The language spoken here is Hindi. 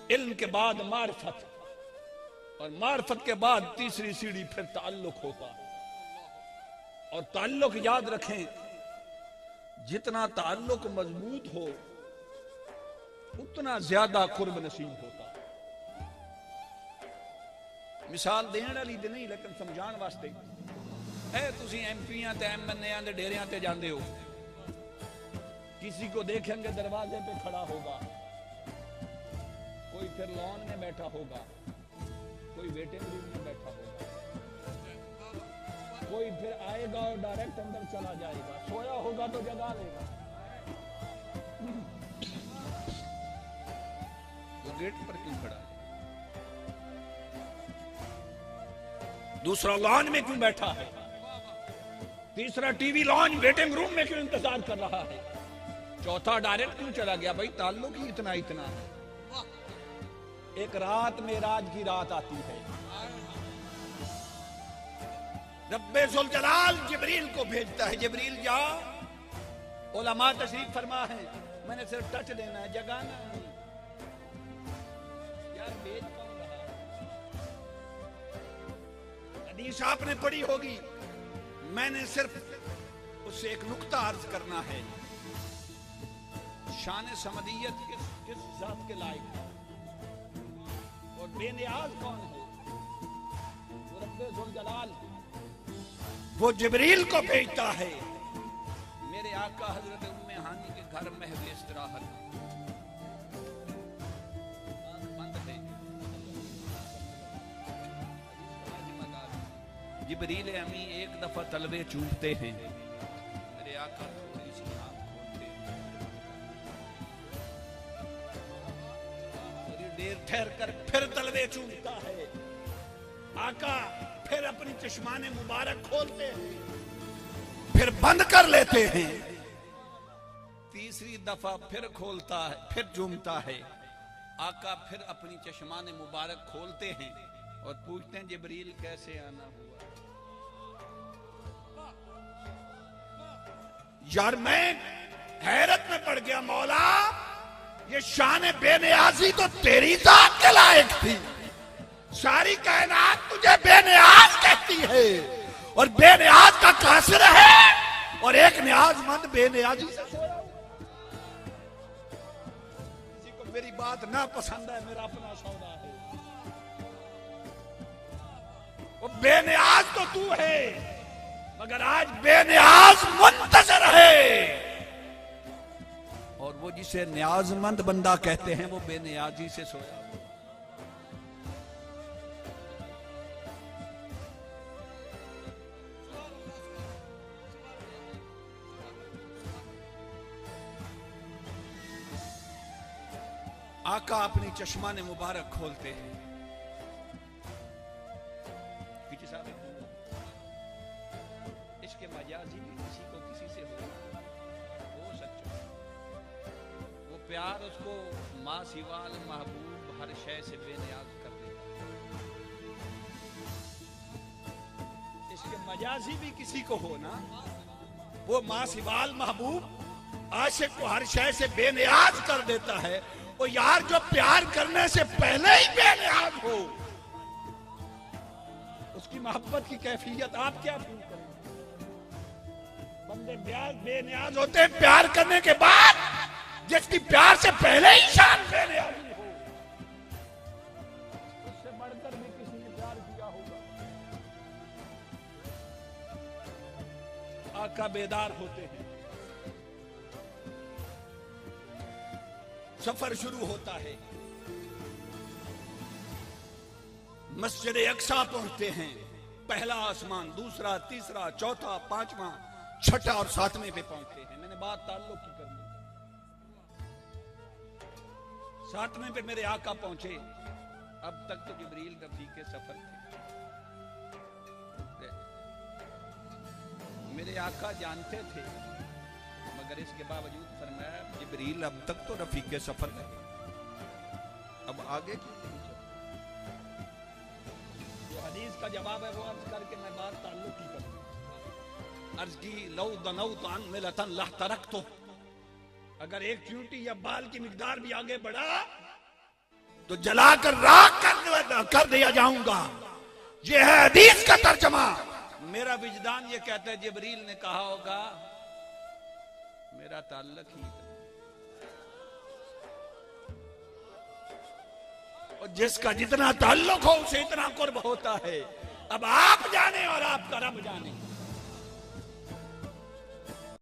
इल्म के बाद मारिफत, और मारिफत के बाद तीसरी सीढ़ी फिर ताल्लुक होगा। और ताल्लुक याद रखें, जितना ताल्लुक मजबूत हो उतना ज्यादा कुर्ब नसीब होता। मिसाल देने वाली तो नहीं, लेकिन समझाने वास्ते है। तुसी एमपीआं ते एमएनए दे डेरियां ते जांदे हो, किसी को देखेंगे दरवाजे पे खड़ा होगा, कोई फिर लॉन में बैठा होगा, कोई वेटिंग रूम में बैठा होगा, कोई फिर आएगा और डायरेक्ट अंदर चला जाएगा, सोया होगा तो जगा लेगा। वो गेट पर क्यों खड़ा है? दूसरा लॉन में क्यों बैठा है? तीसरा टीवी लॉन वेटिंग रूम में क्यों इंतजार कर रहा है? चौथा डायरेक्ट क्यों चला गया? भाई ताल्लुक ही इतना इतना है। एक रात मेराज की रात आती है, रब्बे जुल जलाल जिब्रील को भेजता है, जिब्रील जा, उलमा तशरीफ फरमा है, मैंने सिर्फ टच देना है, जगाना नहीं। यार भेज कौन रहा? हदीस आपने पढ़ी होगी, मैंने सिर्फ उससे एक नुक्ता अर्ज करना है। शान समदियत किस जात के लायक है और बेनियाज कौन है? वो रब्बे जुल जलाल, वो जिब्रील को भेजता है। मेरे आका हजरत उम्मे हानी के घर में इस्तराहत बंद है। जिब्रील अमी एक दफा तलवे चूमते हैं, मेरे आका थोड़ी सी आंख खोलते हैं, थोड़ी देर ठहर कर फिर तलवे चूमता है। आका फिर अपनी चश्माने मुबारक खोलते हैं, फिर बंद कर लेते हैं, तीसरी दफा फिर खोलता है, फिर चूमता है। आका फिर अपनी चश्माने मुबारक खोलते हैं और पूछते हैं जिब्रील कैसे आना हुआ? यार मैं हैरत में पड़ गया, मौला ये शान बेनियाजी तो तेरी जात के लायक थी। सारी कायनात तुझे बेनियाज कहती है और बेनियाज का कासिर है, और एक नियाजमंद बेनियाजी से सोया। किसी को मेरी बात ना पसंद है, मेरा अपना सौदा है। वो बेनियाज तो तू है, मगर आज बेनियाज मुंतजर है, और वो जिसे नियाजमंद बंदा कहते हैं वो बेनियाजी से सोया। आका अपनी चश्माने मुबारक खोलते हैं। इसके मजाजी भी किसी को किसी से हो सच्चा, वो प्यार उसको माँ सिवाल महबूब हर शय से बेनियाज कर देता। इसके मजाजी भी किसी को हो ना, वो माँ सिवाल महबूब आशिक को हर शय से बेनियाज कर देता है। वो यार जो प्यार करने से पहले ही बेनियाज हो, उसकी मोहब्बत की कैफियत आप क्या फील करेंगे? बंदे बेनियाज होते हैं प्यार करने के बाद, जिसकी प्यार से पहले ही शान बेनियाजी हो, उससे बढ़कर भी किसी ने प्यार किया होगा। आका बेदार होते हैं, सफर शुरू होता है, मस्जिद अक्सा पहुंचते हैं। पहला आसमान, दूसरा, तीसरा, चौथा, पांचवा, छठा और सातवें पे पहुंचते हैं। मैंने बात ताल्लुक की करनी, सातवें पे मेरे आका पहुंचे। अब तक तो जिब्रील रफीक सफर थे, मेरे आका जानते थे, मगर इसके बावजूद फरमाया जिब्रील अब तक तो रफीक सफर है, अब आगे की जो हदीस का जवाब है वो अर्ज करके मैं बात ताल्लुक की करूं। अर्ज की लौ दनौ तो अन मिलतन लह तरक, तो अगर एक चूंटी या बाल की मिकदार भी आगे बढ़ा तो जलाकर राख कर दिया जाऊंगा। ये है हदीस का तर्जमा। मेरा विजदान ये कहता है जिब्रील ने कहा होगा मेरा ताल्लुक ही, और जिसका जितना ताल्लुक हो उसे इतना कुर्ब होता है। अब आप जाने और आपका रब जाने।